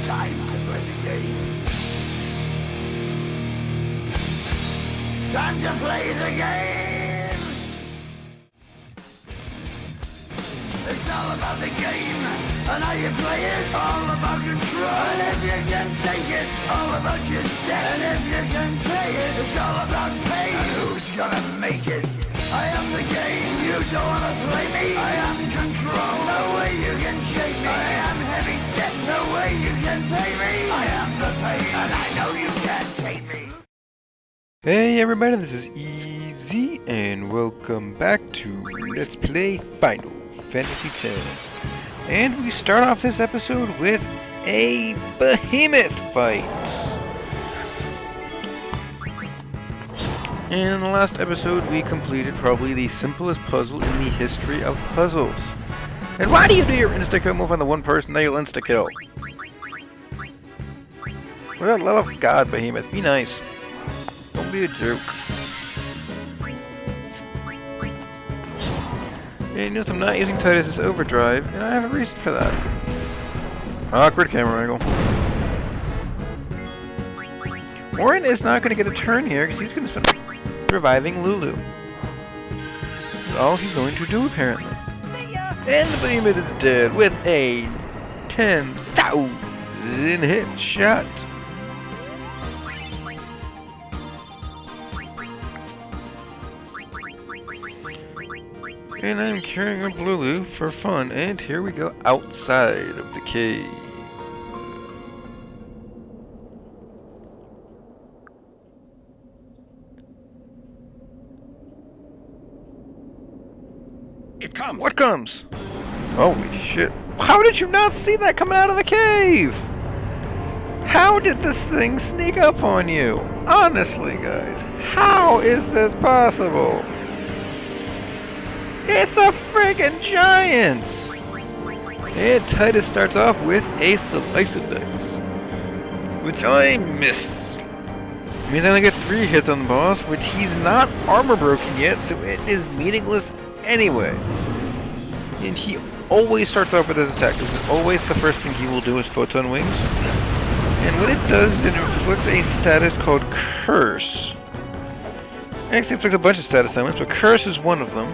Time to play the game. Time to play the game. It's all about the game and how you play it. All about control. And if you can take it, all about your debt. And if you can pay it, it's all about pain. And who's gonna make it? I am the game. You don't wanna play me. I am control. No way you can shake me. I am heavy debt. No way you can pay me. I am the pain, and I know you can't take me. Hey everybody, this is Easy, and welcome back to Let's Play Final Fantasy X. And we start off this episode with a behemoth fight. And in the last episode, we completed probably the simplest puzzle in the history of puzzles. And why do you do your insta-kill move on the one person that you'll insta-kill? For the love of God, behemoth, be nice. Don't be a joke. And notice I'm not using Titus's overdrive, and I have a reason for that. Awkward camera angle. Auron is not going to get a turn here because he's going to spend reviving Lulu. That's all he's going to do, apparently. And the behemoth is dead with a 10,000 hit shot. And I'm carrying up Lulu for fun, and here we go outside of the cave. It comes! What comes? Holy shit. How did you not see that coming out of the cave? How did this thing sneak up on you? Honestly, guys, how is this possible? It's a friggin' giant! And Titus starts off with a slice of dice, which I miss. I mean, I only get 3 hits on the boss, which he's not armor broken yet, so it is meaningless anyway. And he always starts off with his attack. This is always the first thing he will do is Photon Wings. And what it does is it inflicts a status called Curse. It actually inflicts a bunch of status elements, but Curse is one of them.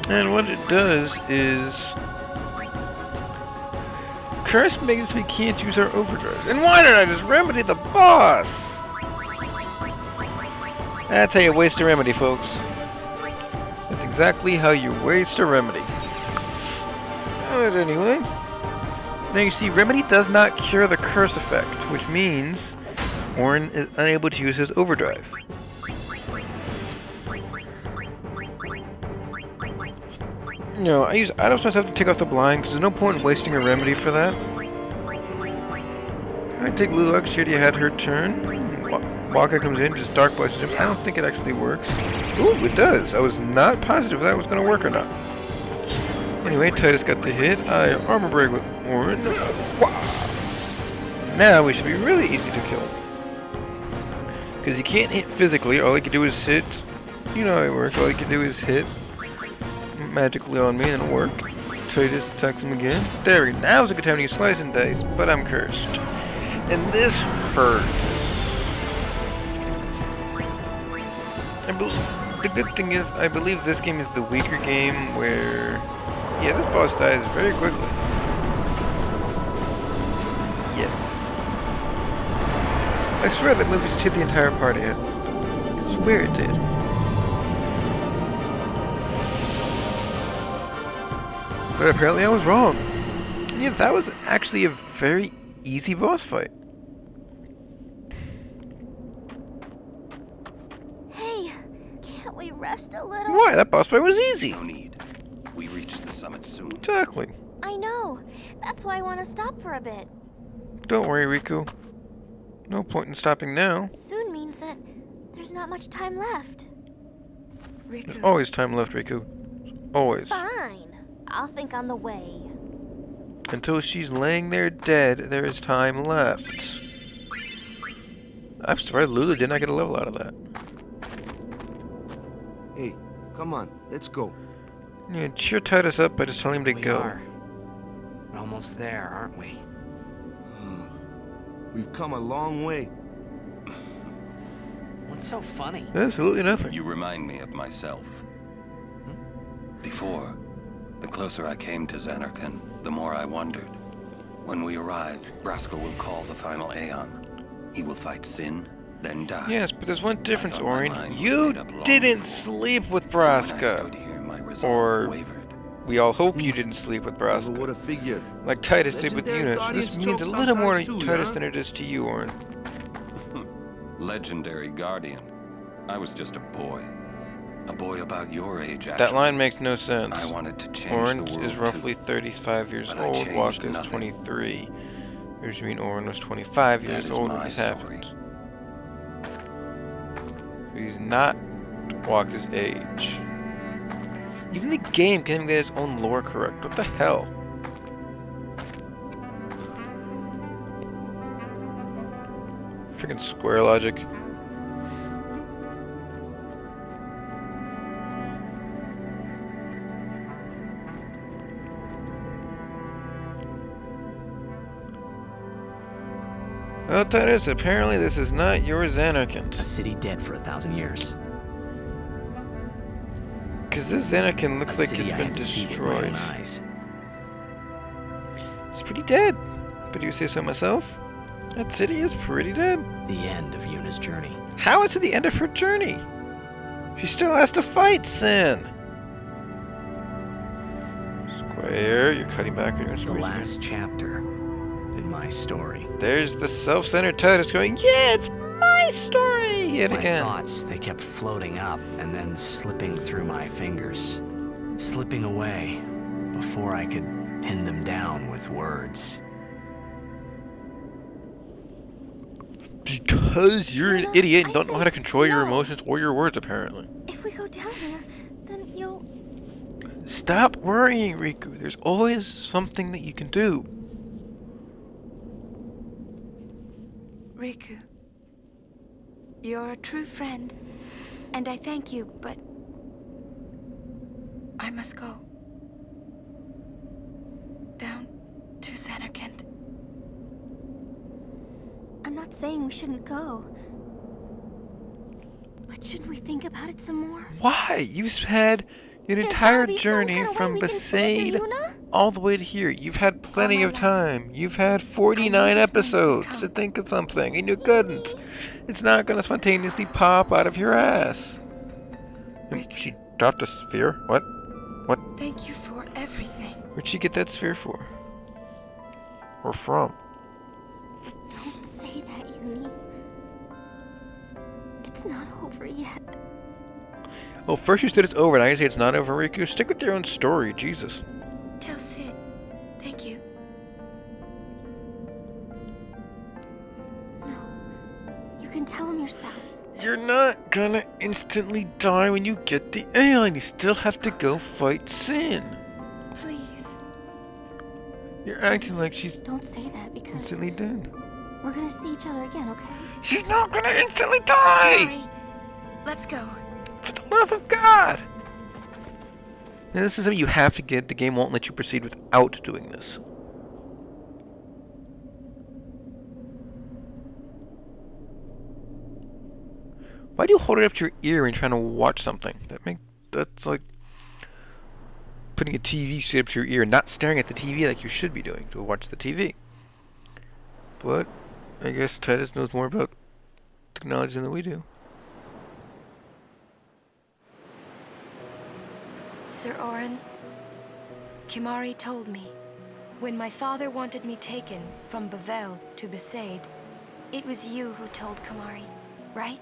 And what it does is Curse makes we can't use our overdrive. And why did I just remedy the boss? That's how you waste a remedy, folks. That's exactly how you waste a remedy. But anyway, now you see, remedy does not cure the curse effect, which means Auron is unable to use his overdrive. No, I use items myself to take off the blind, because there's no point in wasting a remedy for that. I take Lulu out, she already had her turn. Waka comes in, just dark blasts him. I don't think it actually works. Ooh, it does. I was not positive if that was going to work or not. Anyway, Titus got the hit. I armor break with Auron. Now we should be really easy to kill. Because he can't hit physically, all he can do is hit. You know how it works, all he can do is hit magically on me and it'll work. Titus attacks him again. There we go. Now's a good time to use slice and dice, but I'm cursed. And this hurts. The good thing is, I believe this game is the weaker game where, yeah, this boss dies very quickly. Yeah. I swear that move just hit the entire party. I swear it did. But apparently I was wrong. Yeah, that was actually a very easy boss fight. Hey, can't we rest a little? Why? That boss fight was easy. No need. We reach the summit soon. Exactly. I know. That's why I want to stop for a bit. Don't worry, Riku. No point in stopping now. Soon means that there's not much time left. There's Riku. always time left, Riku. Always. Fine. I'll think on the way. Until she's laying there dead, there is time left. I'm surprised Lulu did not get a level out of that. Hey, come on, let's go. Yeah, cheer Titus up by just telling him to We go. are. We're almost there, aren't we? We've come a long way. What's so funny? Absolutely nothing. You remind me of myself. Before, the closer I came to Xanarkand, the more I wondered. When we arrive, Braska will call the final Aeon. He will fight Sin, then die. Yes, but there's one difference, I thought my Auron. mind was You made up long didn't before. sleep with When I Braska. stood here, my resolve Or wavered. we all hope you didn't sleep with Never Braska. would have figured. Like Titus did with Legendary Yuna. So this Guardians means a choke little more to sometimes too, Titus yeah? than it is to you, Auron. Legendary Guardian. I was just a boy. A boy about your age, actually. That line makes no sense. I wanted to change Auron the world is roughly too. 35 years But I old. changed Waka is nothing. 23. Which means Auron was 25 That years is old when my this story. happened. He's not Waka's age. Even the game can't even get its own lore correct. What the hell? Freaking square logic. Well, Titus, apparently this is not your A Xanarkand. city dead for 1,000 years. Because this Xanarkand A looks like city it's I been had to see with my own destroyed. eyes. It's pretty dead. But you say so myself? That city is pretty dead. The end of Yuna's journey. How is it the end of her journey? She still has to fight Sin. Square, you're cutting back on your The story. last chapter in my story. There's the self-centered Titus going, yeah, it's my story yet My again. thoughts, they kept floating up and then slipping through my fingers. Slipping away before I could pin them down with words. Because you're an Yuna, idiot and I don't know how to said control your no. emotions or your words, apparently. If we go down there, then you'll... Stop worrying, Riku. There's always something that you can do. Riku, you're a true friend, and I thank you, but I must go. Down to Xanarkand. I'm not saying we shouldn't go. But should we think about it some more? Why? You've had an There's entire gotta be some journey kind of way from we can save Besaid Yuna? all the way to here. You've had plenty my of life. time. You've had I 49 knew this moment would episodes to come. think of something, and you couldn't. It's not going to spontaneously pop out of your ass. And Rick. she dropped a sphere? What? Thank you for everything. Where'd she get that sphere for? Or from? Don't say that, Yuni. It's not over yet. Oh, first you said it's over, now you say it's not over, Riku? Stick with your own story, Jesus. Tell Sid. Thank you. No. You can tell him yourself. You're not gonna instantly die when you get the Aeon. You still have to go fight Sin. Please. You're acting like she's Don't say that because instantly dead. we're gonna see each other again, okay? She's not gonna instantly die! Sorry. Let's go. For the love of God! Now this is something you have to get. The game won't let you proceed without doing this. Why do you hold it up to your ear when you're trying to watch something? That's like putting a TV straight up to your ear and not staring at the TV like you should be doing to watch the TV. But I guess Titus knows more about technology than we do. Sir Auron, Kimari told me, when my father wanted me taken from Bavel to Besaid, it was you who told Kimari, right?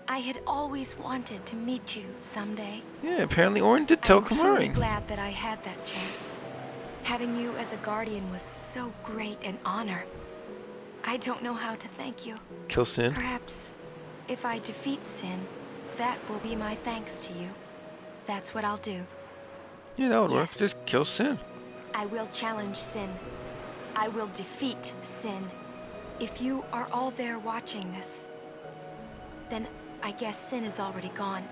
I had always wanted to meet you someday. Yeah, apparently Auron did tell I'm truly Kimari. glad that I had that chance. Having you as a guardian was so great an honor. I don't know how to thank you. Kill Sin. Perhaps if I defeat Sin, that will be my thanks to you. That's what I'll do. Yeah, that would work. Yes. Just kill Sin. I will challenge Sin. I will defeat Sin. If you are all there watching this, then I guess Sin is already gone.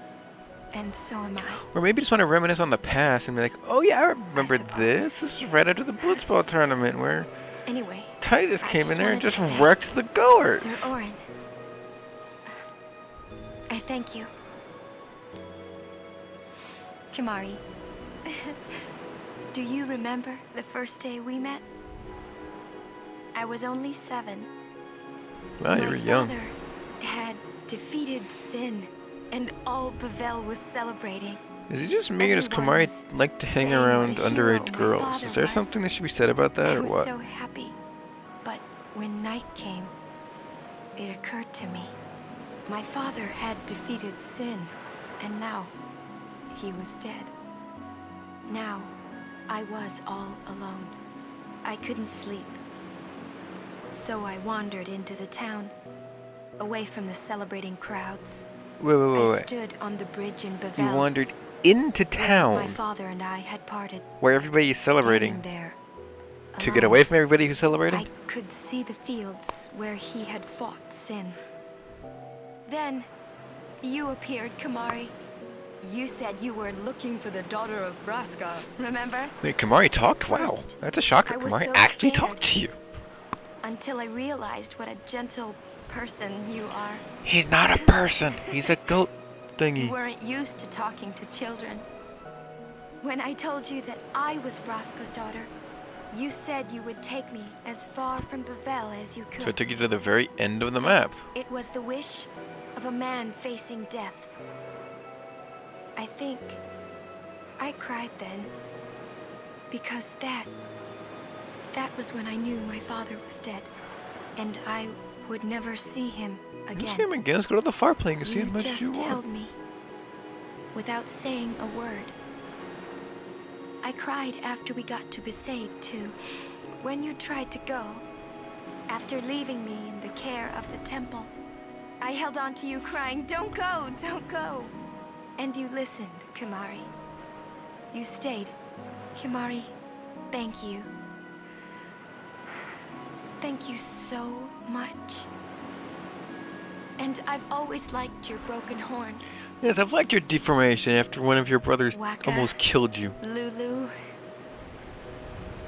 And so am I. Or maybe just want to reminisce on the past and be like, oh yeah, I remember suppose. this. This is right after the Blitzball tournament where Anyway, Titus I came just in there and wanted just to say, wrecked the goers. Sir Auron, I thank you. Kimari, do you remember the first day we met? I was only 7. Wow, you were young. My father had defeated sin, and all Bavel was celebrating. Is it just me or does Everyone Kamari was like to hang saying what around a hero underage my girls? father Is there was. something that should be said about that I or was what? so happy. But when night came, it occurred to me. My father had defeated sin, and now he was dead. Now, I was all alone. I couldn't sleep. So I wandered into the town, away from the celebrating crowds. I Wait. stood on the bridge in Bavel. You wandered into where town my father and I had parted. where everybody is celebrating Standing there, to get alone. away from everybody who's celebrating? I could see the fields where he had fought sin. Then, you appeared, Kimari. You said you were looking for the daughter of Braska, remember? Wait, Kamari talked? Wow, First, that's a shocker. I was Kamari so actually scared. talked to you. Until I realized what a gentle person you are. He's not a person. He's a goat You thingy. weren't used to talking to children. When I told you that I was Braska's daughter, you said you would take me as far from Bavel as you could. So I took you to the very end of the map. It was the wish of a man facing death. I think I cried then, because that was when I knew my father was dead, and I would never see him You again. see him again. Let's go to the far plane and see as You much as you just held want. me, without saying a word. I cried after we got to Besaid, too. When you tried to go, after leaving me in the care of the temple, I held on to you crying, "Don't go, don't go." And you listened, Kimari. You stayed. Kimari, thank you. Thank you so much. And I've always liked your broken horn. Yes, I've liked your deformation after one of your brothers Waka. almost killed you. Lulu.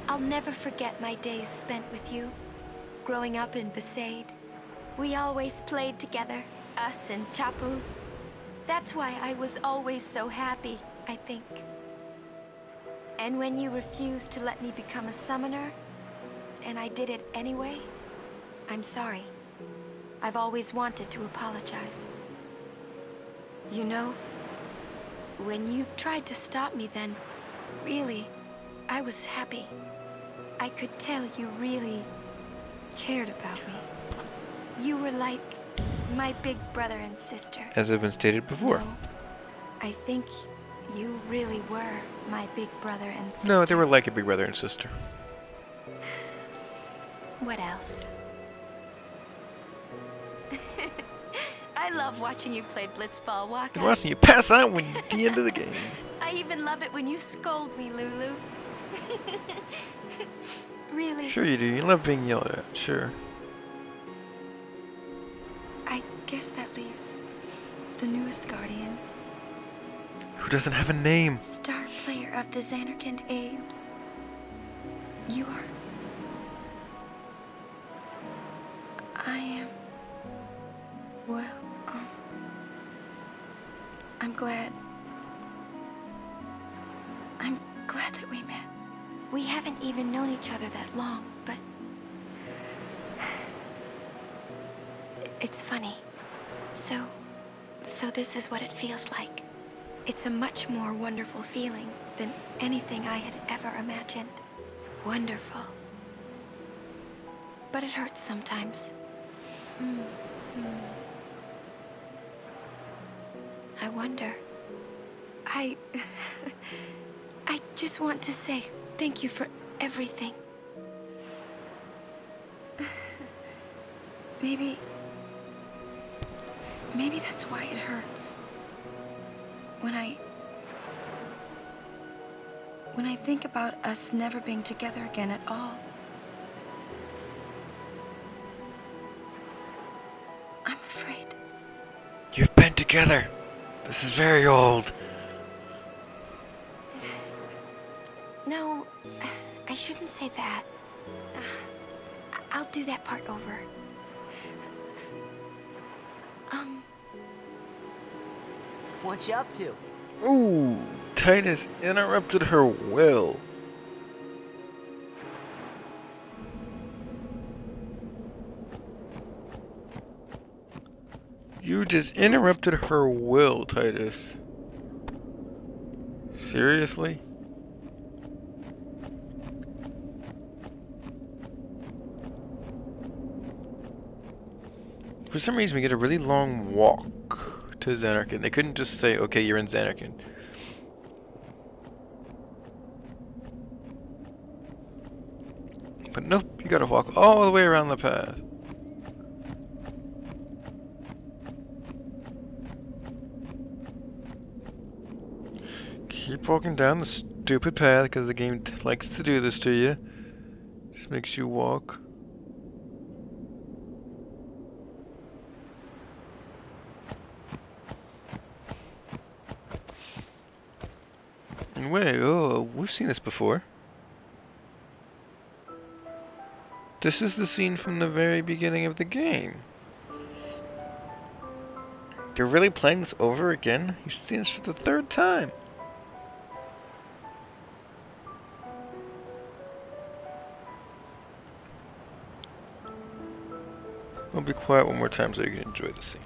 I'll never forget my days spent with you, growing up in Besaid. We always played together, us and Chapu. That's why I was always so happy, I think. And when you refused to let me become a summoner, and I did it anyway, I'm sorry. I've always wanted to apologize. You know, when you tried to stop me then, really, I was happy. I could tell you really cared about me. You were like my big brother and sister. As has been stated before. No, I think you really were my big brother and sister. No, they were like a big brother and sister. What else? I love watching you play blitzball, Waka. I'm watching you pass out when you at the end of the game. I even love it when you scold me, Lulu. Really? Sure you do. You love being yelled at. Sure. I guess that leaves the newest guardian. Who doesn't have a name? Star player of the Xanarkand Ames. You are. I am. Well, I'm glad. I'm glad that we met. We haven't even known each other that long, but it's funny. So this is what it feels like. It's a much more wonderful feeling than anything I had ever imagined. Wonderful. But it hurts sometimes. I wonder. I just want to say thank you for everything. Maybe that's why it hurts. When I think about us never being together again at all. I'm afraid. You've been together. This is very old. No, I shouldn't say that. I'll do that part over. What you up to? Ooh, Titus interrupted her will. You just interrupted her will, Titus. Seriously? For some reason, we get a really long walk to Xanarkand. They couldn't just say, okay, you're in Xanarkand. But nope, you gotta walk all the way around the path. Keep walking down the stupid path because the game likes to do this to you. Just makes you walk. And wait, oh, we've seen this before. This is the scene from the very beginning of the game. You're really playing this over again? You've seen this for the third time. I'll be quiet one more time so you can enjoy the scene.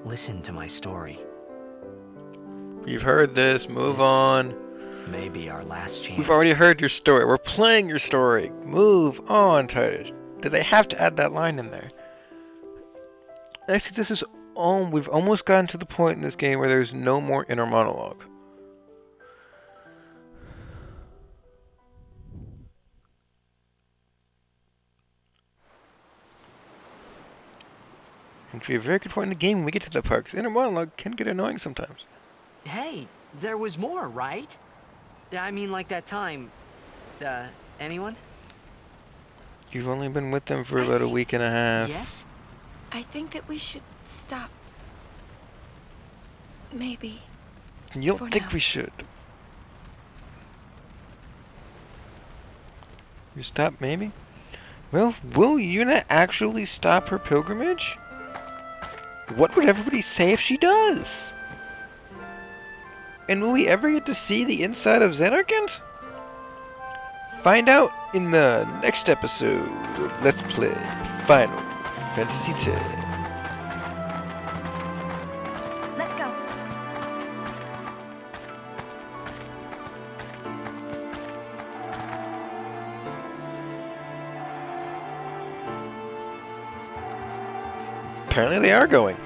Listen to my story. You've heard this, move on. Maybe our last chance. We've already heard your story. We're playing your story. Move on, Titus. Did they have to add that line in there? Actually, this is we've almost gotten to the point in this game where there's no more inner monologue. And to be a very good point in the game when we get to that part, because inner monologue can get annoying sometimes. Hey, there was more, right? I mean, like that time. Anyone? You've only been with them for about a week and a half. Yes? I think that we should stop. Maybe. You don't For think now. we should? You stop, maybe? Well, will Yuna actually stop her pilgrimage? What would everybody say if she does? And will we ever get to see the inside of Xanarkand? Find out in the next episode of Let's Play Final Fantasy X. Let's go. Apparently they are going.